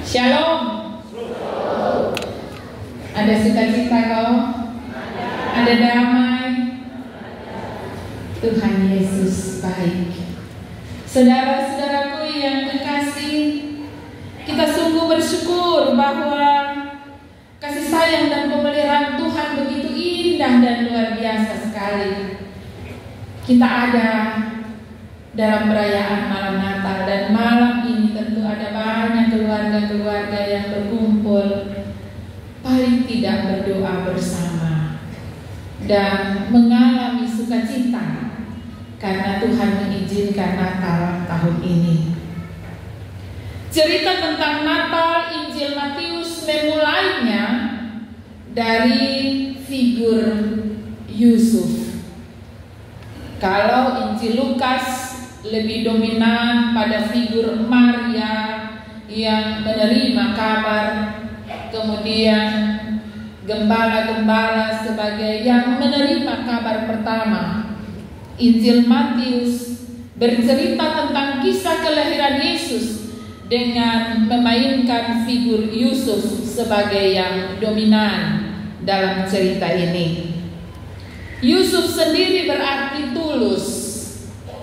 Shalom. Ada sukacita kau? Ada damai? Tuhan Yesus baik. Saudara-saudaraku yang terkasih, kita sungguh bersyukur bahwa kasih sayang dan pemeliharaan Tuhan begitu indah dan luar biasa sekali. Kita ada dalam perayaan malam Natal, dan malam ini tentu ada banyak keluarga-keluarga yang berkumpul, paling tidak berdoa bersama dan mengalami sukacita karena Tuhan mengizinkan Natal tahun ini. Cerita tentang Natal Injil Matius memulainya dari figur Yusuf. Kalau Injil Lukas lebih dominan pada figur Maria yang menerima kabar, kemudian gembala-gembala sebagai yang menerima kabar pertama. Injil Matius bercerita tentang kisah kelahiran Yesus dengan memainkan figur Yusuf sebagai yang dominan dalam cerita ini. Yusuf sendiri berarti tulus.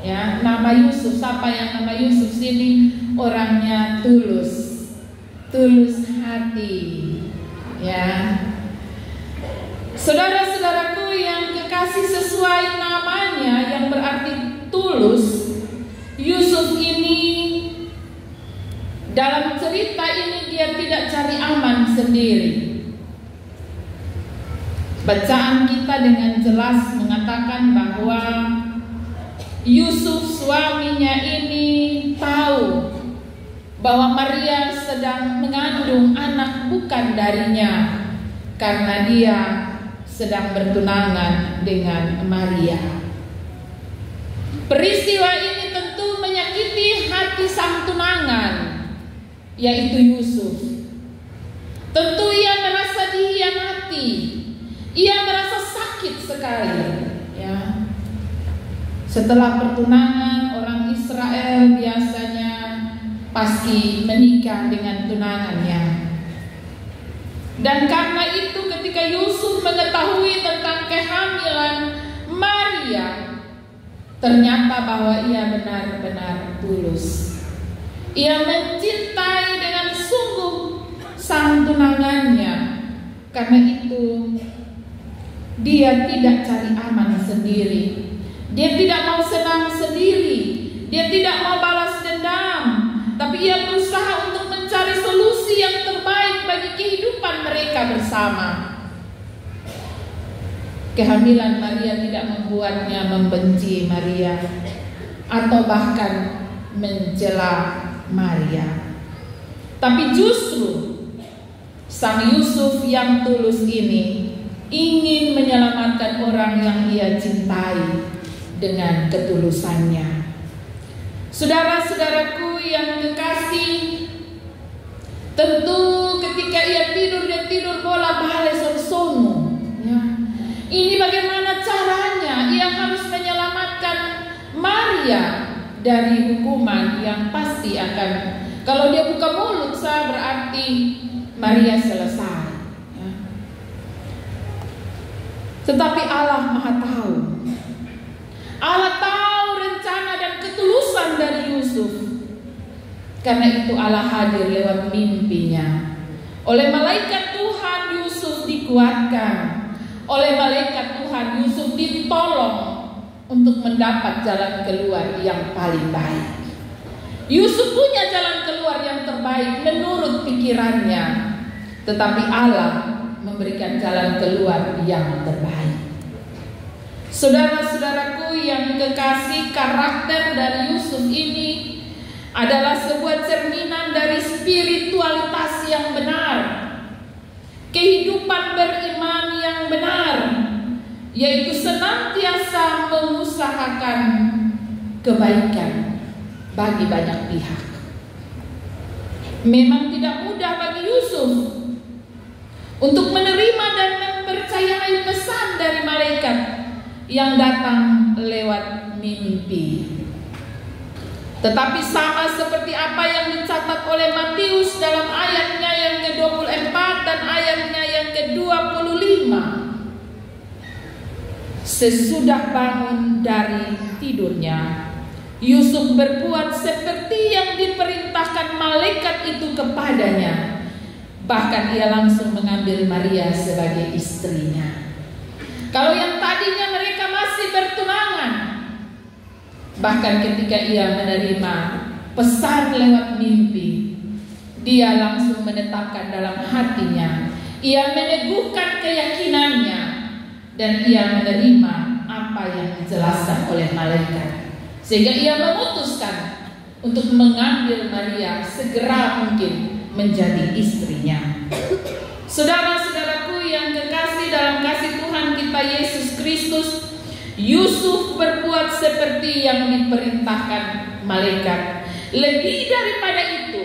Ya, nama Yusuf, siapa yang nama Yusuf sini? Orangnya tulus, tulus hati. Ya, saudara-saudaraku yang kekasih, sesuai namanya yang berarti tulus, Yusuf ini dalam cerita ini dia tidak cari aman sendiri. Bacaan kita dengan jelas mengatakan bahwa Yusuf suaminya ini tahu bahwa Maria sedang mengandung anak bukan darinya karena dia sedang bertunangan dengan Maria. Peristiwa ini tentu menyakiti hati sang tunangan, yaitu Yusuf. Tentu ia merasa dihianati, ia merasa sakit sekali. Ya. Setelah pertunangan, orang Israel biasanya pasti menikah dengan tunangannya. Dan karena itu ketika Yusuf mengetahui tentang kehamilan Maria, ternyata bahwa ia benar-benar tulus. Ia mencintai dengan sungguh sang tunangannya. Karena itu dia tidak cari aman sendiri. Dia tidak mau senang sendiri. Dia tidak mau balas dendam. Tapi ia berusaha untuk mencari solusi yang terbaik bagi kehidupan mereka bersama. Kehamilan Maria tidak membuatnya membenci Maria atau bahkan mencela Maria. Tapi justru sang Yusuf yang tulus ini ingin menyelamatkan orang yang ia cintai dengan ketulusannya. Saudara-saudaraku yang kekasih, tentu ketika ia tidur, dia tidur bola balik sono. Ya. Ini bagaimana caranya ia harus menyelamatkan Maria dari hukuman yang pasti akan, kalau dia buka mulut berarti Maria selesai. Ya. Tetapi Allah Maha tahu. Allah tahu rencana dan ketulusan dari Yusuf. Karena itu Allah hadir lewat mimpinya. Oleh malaikat Tuhan Yusuf dikuatkan. Oleh malaikat Tuhan Yusuf ditolong untuk mendapat jalan keluar yang paling baik. Yusuf punya jalan keluar yang terbaik menurut pikirannya. Tetapi Allah memberikan jalan keluar yang terbaik. Saudara-saudaraku yang kekasih, karakter dari Yusuf ini adalah sebuah cerminan dari spiritualitas yang benar, kehidupan beriman yang benar, yaitu senantiasa mengusahakan kebaikan bagi banyak pihak. Memang tidak mudah bagi Yusuf untuk menerima dan mempercayai pesan dari malaikat yang datang lewat mimpi. Tetapi sama seperti apa yang dicatat oleh Matius dalam ayat Sesudah bangun dari tidurnya, Yusuf berbuat seperti yang diperintahkan malaikat itu kepadanya. Bahkan ia langsung mengambil Maria sebagai istrinya. Kalau yang tadinya mereka masih bertunangan, bahkan ketika ia menerima pesan lewat mimpi, dia langsung menetapkan dalam hatinya, ia meneguhkan keyakinannya, dan ia menerima apa yang dijelaskan oleh malaikat, sehingga ia memutuskan untuk mengambil Maria segera mungkin menjadi istrinya. Saudara-saudaraku yang kekasih dalam kasih Tuhan kita Yesus Kristus, Yusuf berbuat seperti yang diperintahkan malaikat. Lebih daripada itu,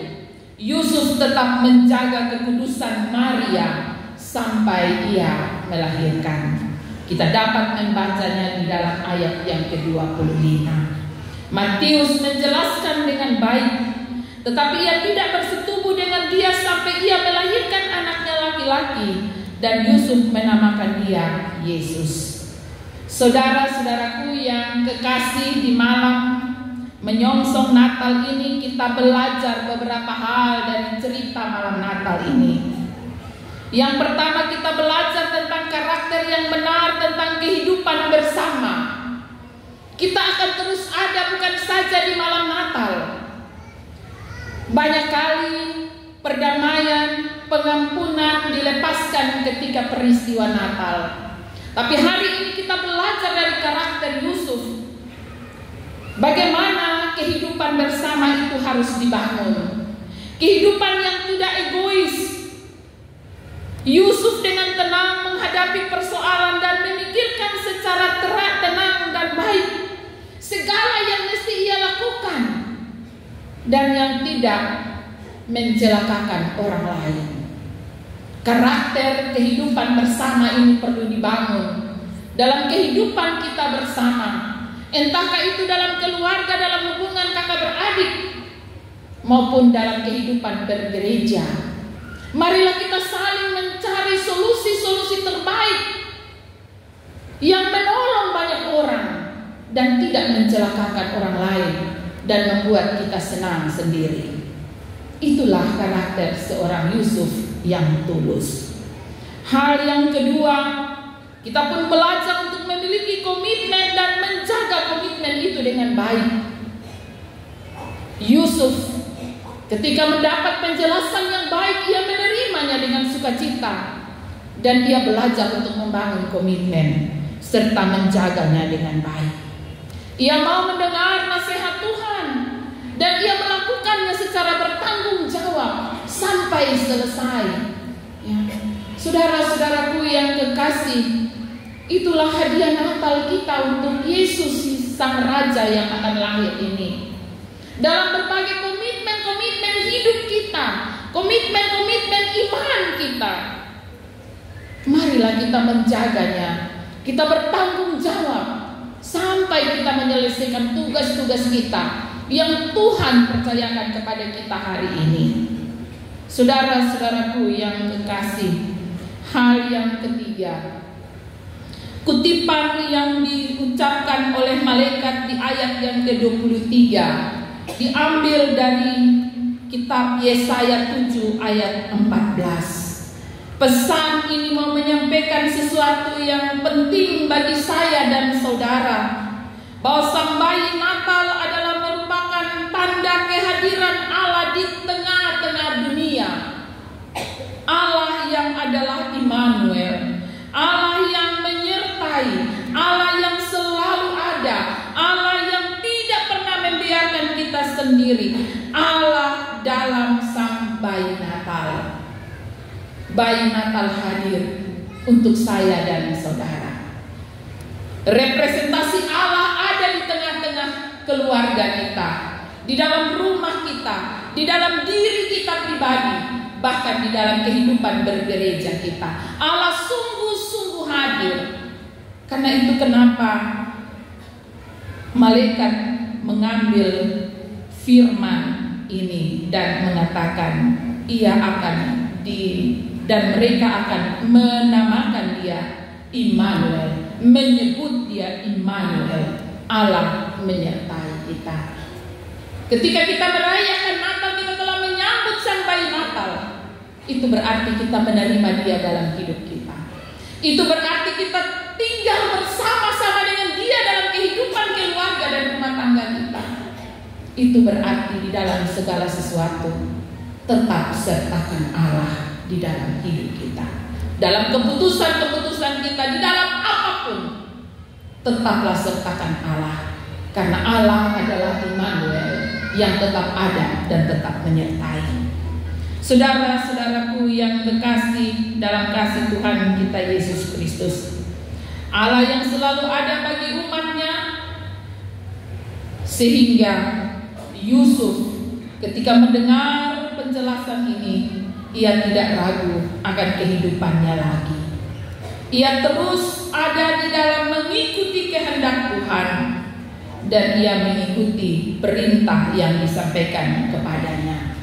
Yusuf tetap menjaga kekudusan Maria sampai ia melahirkan. Kita dapat membacanya di dalam ayat yang ke-25. Matius menjelaskan dengan baik, tetapi ia tidak bersetubuh dengan dia sampai ia melahirkan anaknya laki-laki, dan Yusuf menamakan dia Yesus. Saudara-saudaraku yang kekasih, di malam menyongsong Natal ini kita belajar beberapa hal dari cerita malam Natal ini. Yang pertama, kita belajar tentang karakter yang benar, tentang kehidupan bersama. Kita akan terus ada bukan saja di malam Natal. Banyak kali perdamaian, pengampunan dilepaskan ketika peristiwa Natal. Tapi hari ini kita belajar dari karakter Yusuf. Bagaimana kehidupan bersama itu harus dibangun. Kehidupan yang tidak egois. Yusuf dengan tenang menghadapi persoalan dan memikirkan secara tenang dan baik segala yang mesti ia lakukan, dan yang tidak mencelakakan orang lain. Karakter kehidupan bersama ini perlu dibangun dalam kehidupan kita bersama, entahkah itu dalam keluarga, dalam hubungan kakak beradik, maupun dalam kehidupan bergereja. Marilah kita saling mencari solusi-solusi terbaik yang menolong banyak orang dan tidak mencelakakan orang lain dan membuat kita senang sendiri. Itulah karakter seorang Yusuf yang tulus. Hal yang kedua, kita pun belajar untuk memiliki komitmen dan menjaga komitmen itu dengan baik. Yusuf ketika mendapat penjelasan yang baik, ia menerimanya dengan sukacita, dan ia belajar untuk membangun komitmen serta menjaganya dengan baik. Ia mau mendengar nasihat Tuhan, dan ia melakukannya secara bertanggung jawab sampai selesai. Ya. Saudara-saudaraku yang kekasih, itulah hadiah Natal kita untuk Yesus Sang Raja yang akan lahir ini. Dalam berbagai komitmen hidup kita, komitmen iman kita, marilah kita menjaganya. Kita bertanggung jawab sampai kita menyelesaikan tugas-tugas kita yang Tuhan percayakan kepada kita hari ini. Saudara-saudaraku yang kekasih, hal yang ketiga, kutipan yang diucapkan oleh malaikat di ayat yang ke-23 diambil dari kitab Yesaya 7 ayat 14. Pesan ini mau menyampaikan sesuatu yang penting bagi saya dan saudara, bahwa sang bayi Natal adalah merupakan tanda kehadiran Allah di tengah-tengah dunia. Allah yang adalah Immanuel, Allah yang menyertai, Allah yang selalu ada, Allah yang tidak pernah membiarkan kita sendiri, Allah dalam sang bayi Natal. Bayi Natal hadir untuk saya dan saudara. Representasi Allah ada di tengah-tengah keluarga kita, di dalam rumah kita, di dalam diri kita pribadi, bahkan di dalam kehidupan bergereja kita. Allah sungguh-sungguh hadir. Karena itu kenapa malaikat mengambil firman ini dan mengatakan ia akan dan mereka akan menamakan dia Immanuel, menyebut dia Immanuel, Allah menyertai kita. Ketika kita merayakan Natal, kita telah menyambut Sang Bayi Natal. Itu berarti kita menerima dia dalam hidup kita. Itu berarti kita tinggal bersama-sama dengan dia dalam kehidupan keluarga dan rumah tangga kita. Itu berarti di dalam segala sesuatu tetap sertakan Allah di dalam hidup kita. Dalam keputusan-keputusan kita, di dalam apapun, tetaplah sertakan Allah. Karena Allah adalah Immanuel yang tetap ada dan tetap menyertai. Saudara-saudaraku yang terkasih dalam kasih Tuhan kita Yesus Kristus, Allah yang selalu ada bagi umatnya, sehingga Yusuf ketika mendengar penjelasan ini, ia tidak ragu akan kehidupannya lagi. Ia terus ada di dalam mengikuti kehendak Tuhan, dan ia mengikuti perintah yang disampaikan kepadanya.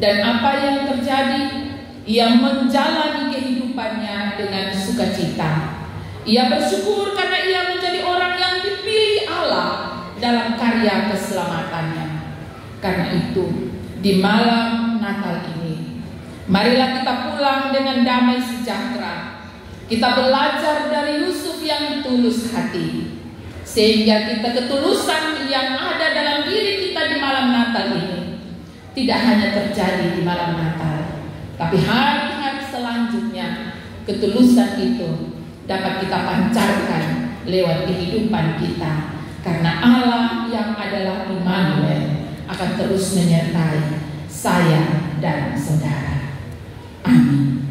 Dan apa yang terjadi? Ia menjalani kehidupannya dengan sukacita. Ia bersyukur karena ia menjadi orang yang dipilih Allah dalam karya keselamatannya. Karena itu, di malam Natal ini, marilah kita pulang dengan damai sejahtera. Kita belajar dari Yusuf yang tulus hati, sehingga kita ketulusan yang ada dalam diri kita di malam Natal ini tidak hanya terjadi di malam Natal, tapi hari-hari selanjutnya ketulusan itu dapat kita pancarkan lewat kehidupan kita. Karena Allah yang adalah Immanuel akan terus menyertai saya dan saudara. Amin.